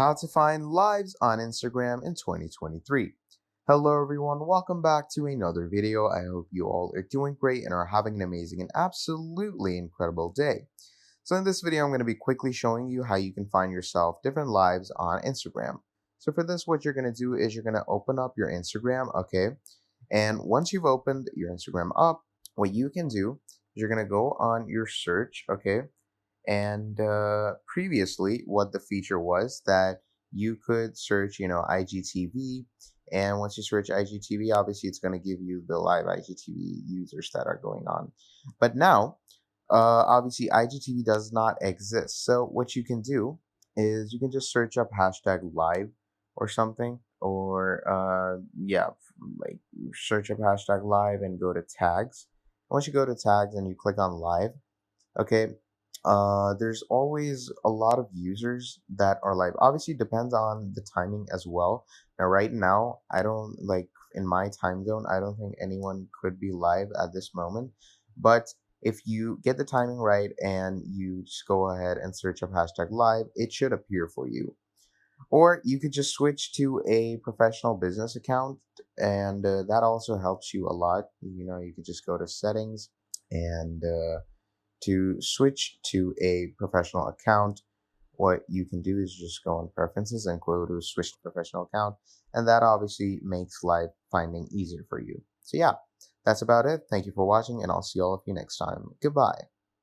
How to find lives on Instagram in 2023. Hello everyone, welcome back to another video. I hope you all are doing great and are having an amazing and absolutely incredible day. So in this video, I'm going to be quickly showing you how you can find yourself different lives on Instagram. So for this, what you're going to do is you're going to open up your Instagram, okay? And once you've opened your Instagram up, what you can do is you're going to go on your search, okay? And previously, what the feature was that you could search, IGTV. And once you search IGTV, obviously it's going to give you the live IGTV users that are going on. But now, obviously, IGTV does not exist. So what you can do is you can just search up hashtag live or something, or like search up hashtag live and go to tags. Once you go to tags and you click on live, okay, there's always a lot of users that are live. Obviously, it depends on the timing as well. Now, right now, I don't like in my time zone, I don't think anyone could be live at this moment. But if you get the timing right and you just go ahead and search up hashtag live, it should appear for you. Or you could just switch to a professional business account, and that also helps you a lot. You could just go to settings and to switch to a professional account, what you can do is just go on preferences and go to switch to professional account. And that obviously makes live finding easier for you. So, yeah, that's about it. Thank you for watching, and I'll see all of you next time. Goodbye.